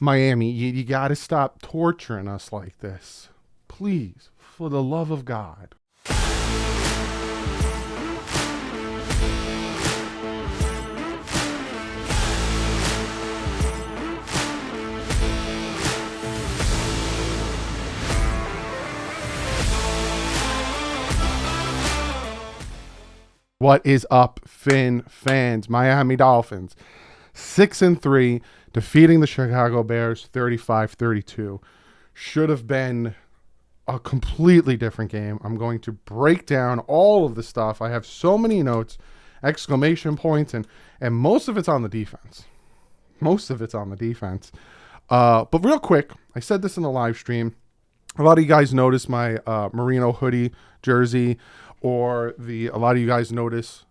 Miami, you got to stop torturing us like this. Please, for the love of God. What is up, Finn fans? Miami Dolphins 6-3, defeating the Chicago Bears 35-32. Should have been a completely different game. I'm going to break down all of the stuff. I have so many notes, exclamation points, and most of it's on the defense. Most of it's on the defense. But real quick, I said this in the live stream. A lot of you guys noticed my merino hoodie jersey, or a lot of you guys notice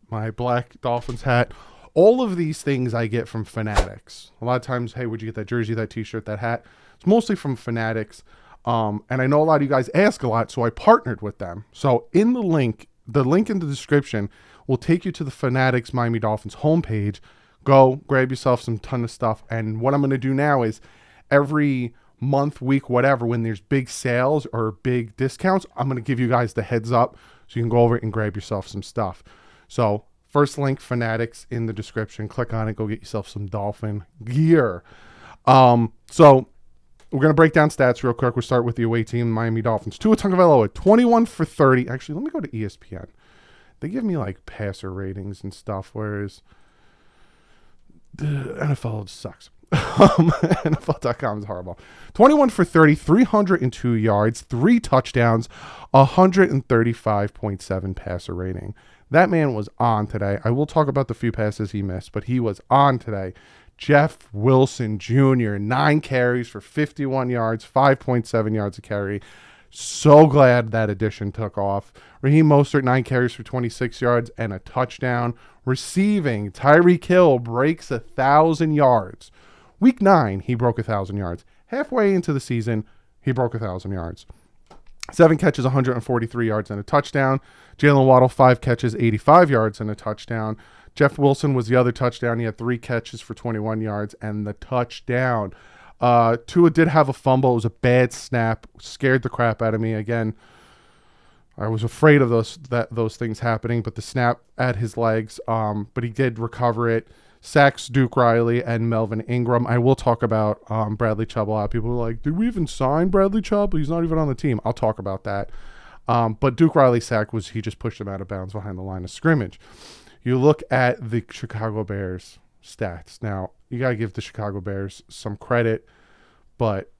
my black Dolphins hat. All of these things I get from Fanatics. A lot of times, hey, would you get that jersey, that t-shirt, that hat? It's mostly from Fanatics. And I know a lot of you guys ask a lot, so I partnered with them. So in the link in the description will take you to the Fanatics Miami Dolphins homepage. Go grab yourself some ton of stuff. And what I'm going to do now is every month, week, whatever, when there's big sales or big discounts, I'm going to give you guys the heads up so you can go over it and grab yourself some stuff. So first link, Fanatics, in the description. Click on it. Go get yourself some Dolphin gear. So we're going to break down stats real quick. We'll start with the away team, Miami Dolphins. Tua Tagovailoa, 21 for 30. Actually, let me go to ESPN. They give me like passer ratings and stuff, whereas the NFL sucks. NFL.com is horrible. 21 for 30, 302 yards, 3 touchdowns, 135.7 passer rating. That man was on today. I will talk about the few passes he missed, but he was on today. Jeff Wilson Jr., 9 carries for 51 yards, 5.7 yards a carry. So glad that addition took off. Raheem Mostert, 9 carries for 26 yards and a touchdown. Receiving, Tyreek Hill breaks 1,000 yards. Week 9, he broke 1,000 yards. Halfway into the season, he broke 1,000 yards. 7 catches, 143 yards and a touchdown. Jalen Waddle, 5 catches, 85 yards and a touchdown. Jeff Wilson was the other touchdown. He had 3 catches for 21 yards and the touchdown. Tua did have a fumble. It was a bad snap. Scared the crap out of me. Again, I was afraid of those things happening, but the snap at his legs. But he did recover it. Sacks Duke Riley and Melvin Ingram. I will talk about Bradley Chubb a lot. People are like, did we even sign Bradley Chubb? He's not even on the team. I'll talk about that. But Duke Riley's sack he just pushed him out of bounds behind the line of scrimmage. You look at the Chicago Bears stats. Now, you got to give the Chicago Bears some credit, but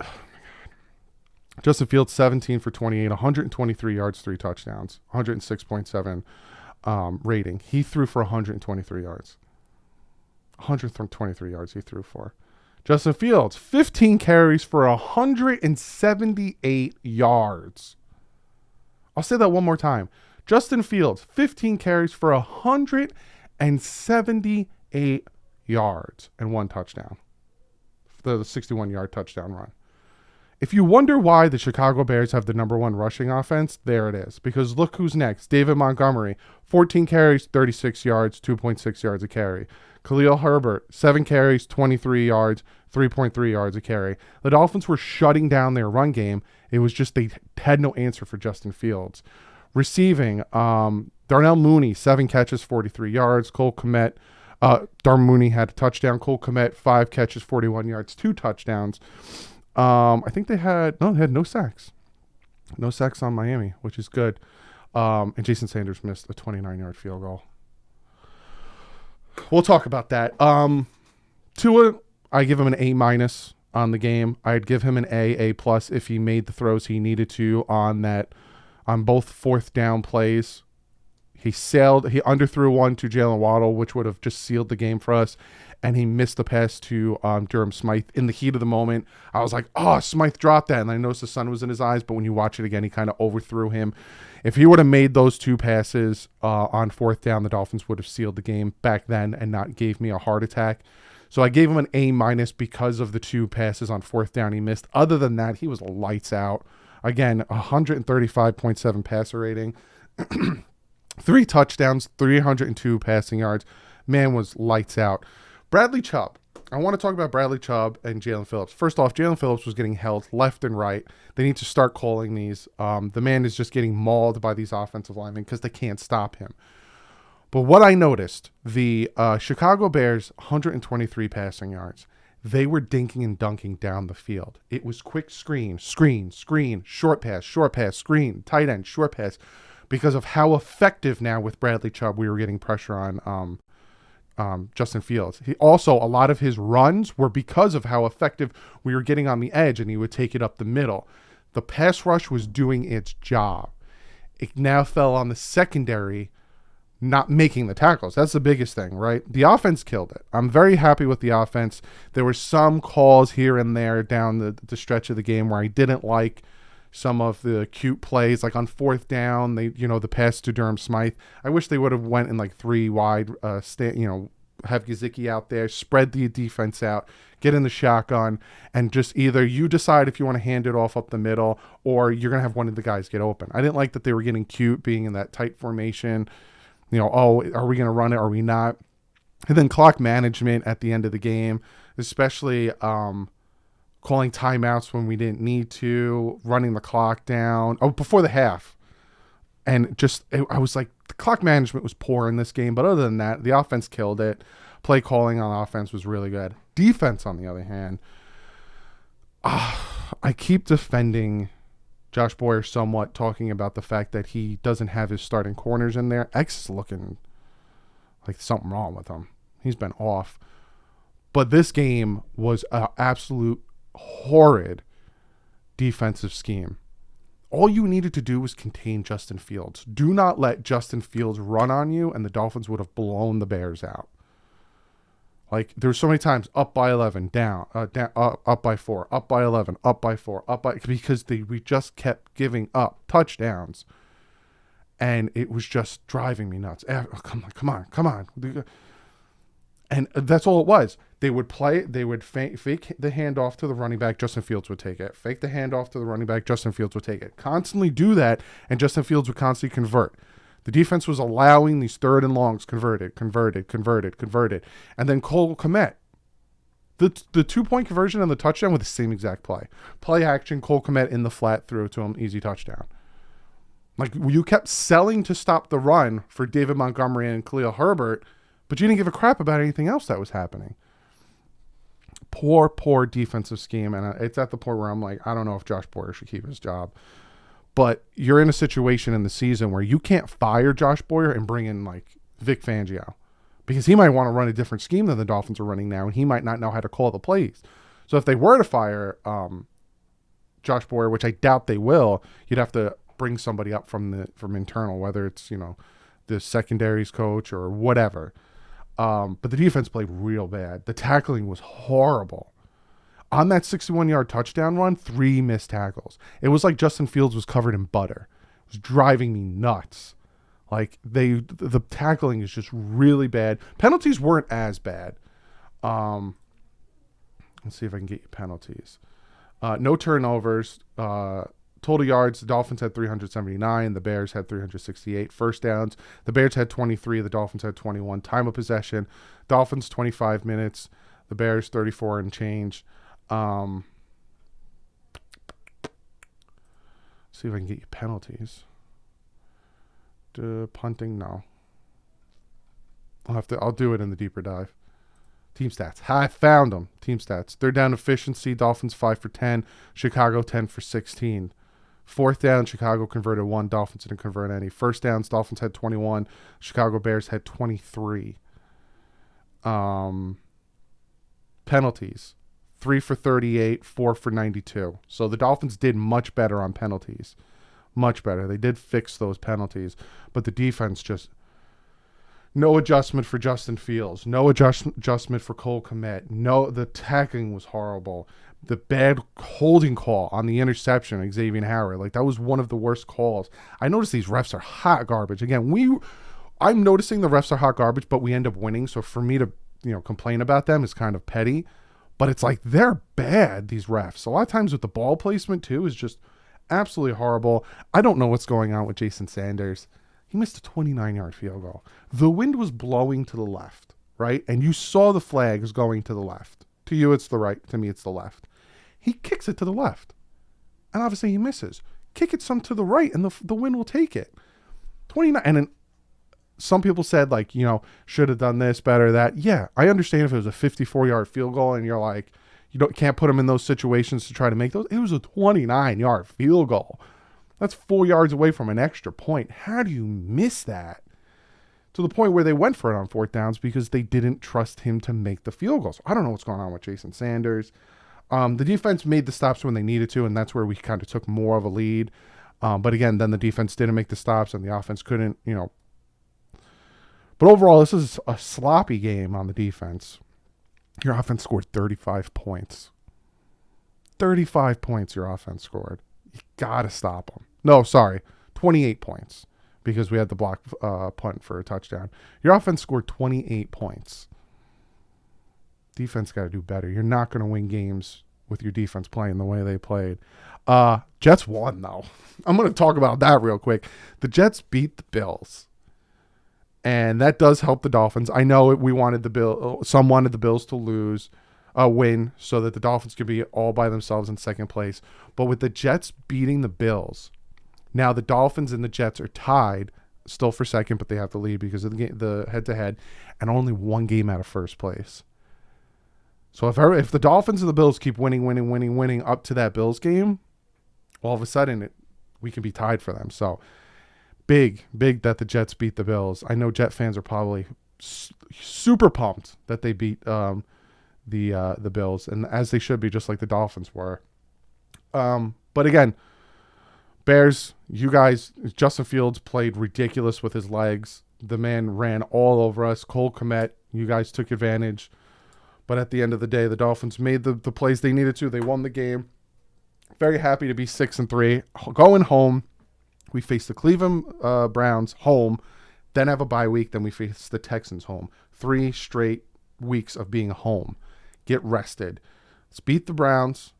oh my God. Justin Fields, 17 for 28, 123 yards, 3 touchdowns, 106.7 rating. He threw for 123 yards. 123 yards he threw for. Justin Fields, 15 carries for 178 yards. I'll say that one more time. Justin Fields, 15 carries for 178 yards and 1 touchdown. The 61-yard touchdown run. If you wonder why the Chicago Bears have the number 1 rushing offense, there it is. Because look who's next. David Montgomery, 14 carries, 36 yards, 2.6 yards a carry. Khalil Herbert, 7 carries, 23 yards, 3.3 yards a carry. The Dolphins were shutting down their run game. It was just they had no answer for Justin Fields. Receiving, Darnell Mooney, 7 catches, 43 yards. Cole Kmet, Darnell Mooney had a touchdown. Cole Kmet, 5 catches, 41 yards, 2 touchdowns. I think they had no sacks. No sacks on Miami, which is good. And Jason Sanders missed a 29-yard field goal. We'll talk about that. Tua, I give him an A- on the game. I'd give him an A+ if he made the throws he needed to on both 4th down plays. He underthrew one to Jalen Waddle, which would have just sealed the game for us. And he missed the pass to Durham Smythe in the heat of the moment. I was like, oh, Smythe dropped that. And I noticed the sun was in his eyes. But when you watch it again, he kind of overthrew him. If he would have made those 2 passes on 4th down, the Dolphins would have sealed the game back then and not gave me a heart attack. So I gave him an A- because of the 2 passes on 4th down he missed. Other than that, he was lights out. Again, 135.7 passer rating. 3 touchdowns, 302 passing yards. Man was lights out. Bradley Chubb, I want to talk about Bradley Chubb and Jalen Phillips. First off, Jalen Phillips was getting held left and right. They need to start calling these. The man is just getting mauled by these offensive linemen because they can't stop him. But what I noticed, the Chicago Bears, 123 passing yards. They were dinking and dunking down the field. It was quick screen, short pass, screen, tight end, short pass, because of how effective now with Bradley Chubb we were getting pressure on Justin Fields. A lot of his runs were because of how effective we were getting on the edge, and he would take it up the middle. The pass rush was doing its job. It now fell on the secondary not making the tackles. That's the biggest thing, right? The offense killed it. I'm very happy with the offense. There were some calls here and there down the stretch of the game where I didn't like some of the cute plays, like on fourth down, the pass to Durham Smythe. I wish they would have went in like three wide, have Gesicki out there, spread the defense out, get in the shotgun, and just either you decide if you want to hand it off up the middle or you're going to have one of the guys get open. I didn't like that they were getting cute being in that tight formation. Are we going to run it? Are we not? And then clock management at the end of the game, especially calling timeouts when we didn't need to, running the clock down. Before the half. And I was like, the clock management was poor in this game. But other than that, the offense killed it. Play calling on offense was really good. Defense, on the other hand, I keep defending Josh Boyer somewhat, talking about the fact that he doesn't have his starting corners in there. X is looking like something wrong with him. He's been off. But this game was an absolute horrid defensive scheme. All you needed to do was contain Justin Fields. Do not let Justin Fields run on you, and the Dolphins would have blown the Bears out. Like, there were so many times up by 11, down, up by 4, up by 11, up by 4, because we just kept giving up touchdowns, and it was just driving me nuts. Come on. And that's all it was. They would fake the handoff to the running back, Justin Fields would take it. Fake the handoff to the running back, Justin Fields would take it. Constantly do that, and Justin Fields would constantly convert. The defense was allowing these third and longs converted. And then Cole Kmet. The 2-point conversion and the touchdown with the same exact play. Play action, Cole Kmet in the flat, threw it to him, easy touchdown. Like, you kept selling to stop the run for David Montgomery and Khalil Herbert, but you didn't give a crap about anything else that was happening. Poor defensive scheme, and it's at the point where I'm like, I don't know if Josh Boyer should keep his job. But you're in a situation in the season where you can't fire Josh Boyer and bring in like Vic Fangio, because he might want to run a different scheme than the Dolphins are running now, and he might not know how to call the plays. So if they were to fire Josh Boyer, which I doubt they will, you'd have to bring somebody up from internal, whether it's the secondaries coach or whatever. But the defense played real bad. The tackling was horrible. On that 61-yard touchdown run, 3 missed tackles. It was like Justin Fields was covered in butter. It was driving me nuts. Like, the tackling is just really bad. Penalties weren't as bad. Let's see if I can get you penalties. No turnovers. Total yards, the Dolphins had 379. The Bears had 368. First downs, the Bears had 23. The Dolphins had 21. Time of possession, Dolphins 25 minutes. The Bears 34 and change. See if I can get you penalties. Punting, no. I'll do it in the deeper dive. Team stats. I found them. Team stats. Third down efficiency, Dolphins 5 for 10. Chicago 10 for 16. Fourth down, Chicago converted 1. Dolphins didn't convert any. First downs, Dolphins had 21. Chicago Bears had 23. Penalties. 3 for 38, 4 for 92. So the Dolphins did much better on penalties. Much better. They did fix those penalties. But the defense just... No adjustment for Justin Fields. No adjustment for Cole Kmet. No, the tackling was horrible. The bad holding call on the interception, Xavier Howard. Like, that was one of the worst calls. I noticed these refs are hot garbage. Again, I'm noticing the refs are hot garbage, but we end up winning. So for me to, complain about them is kind of petty. But it's like, they're bad, these refs. A lot of times with the ball placement, too, is just absolutely horrible. I don't know what's going on with Jason Sanders. He missed a 29-yard field goal. The wind was blowing to the left. right? And you saw the flags going to the left. To you, it's the right. To me, it's the left. He kicks it to the left. And obviously he misses. Kick it some to the right, and the wind will take it. 29. And then some people said, like, you know, should have done this, better, that. Yeah, I understand if it was a 54-yard field goal and you're like, can't put them in those situations to try to make those. It was a 29-yard field goal. That's 4 yards away from an extra point. How do you miss that? To the point where they went for it on 4th downs because they didn't trust him to make the field goals. I don't know what's going on with Jason Sanders. The defense made the stops when they needed to, and that's where we kind of took more of a lead. But again, then the defense didn't make the stops, and the offense couldn't, you know. But overall, this is a sloppy game on the defense. Your offense scored 35 points. 35 points your offense scored. You got to stop them. No, sorry, 28 points because we had the block punt for a touchdown. Your offense scored 28 points. Defense got to do better. You're not going to win games with your defense playing the way they played. Jets won, though. I'm going to talk about that real quick. The Jets beat the Bills. And that does help the Dolphins. I know we wanted some wanted the Bills to win, so that the Dolphins could be all by themselves in second place. But with the Jets beating the Bills, now the Dolphins and the Jets are tied, still for second, but they have the lead because of the head-to-head, and only one game out of first place. So if the Dolphins and the Bills keep winning up to that Bills game, all of a sudden we can be tied for them. So big that the Jets beat the Bills. I know Jet fans are probably super pumped that they beat the Bills, and as they should be, just like the Dolphins were. But again, Bears, you guys, Justin Fields played ridiculous with his legs. The man ran all over us. Cole Kmet, you guys took advantage. But at the end of the day, the Dolphins made the plays they needed to. They won the game. Very happy to be 6-3. Going home, we face the Cleveland Browns home, then have a bye week, then we face the Texans home. 3 straight weeks of being home. Get rested. Let's beat the Browns,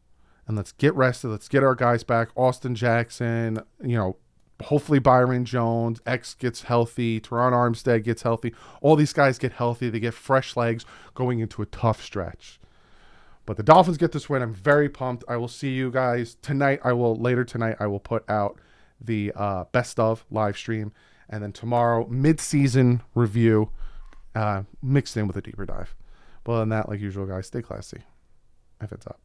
and let's get rested. Let's get our guys back. Austin Jackson, you know, hopefully Byron Jones, X gets healthy, Teron Armstead gets healthy. All these guys get healthy. They get fresh legs going into a tough stretch. But the Dolphins get this win. I'm very pumped. I will see you guys tonight. Later tonight, I will put out the best of live stream. And then tomorrow, mid-season review mixed in with a deeper dive. But other than that, like usual, guys, stay classy. If it's up.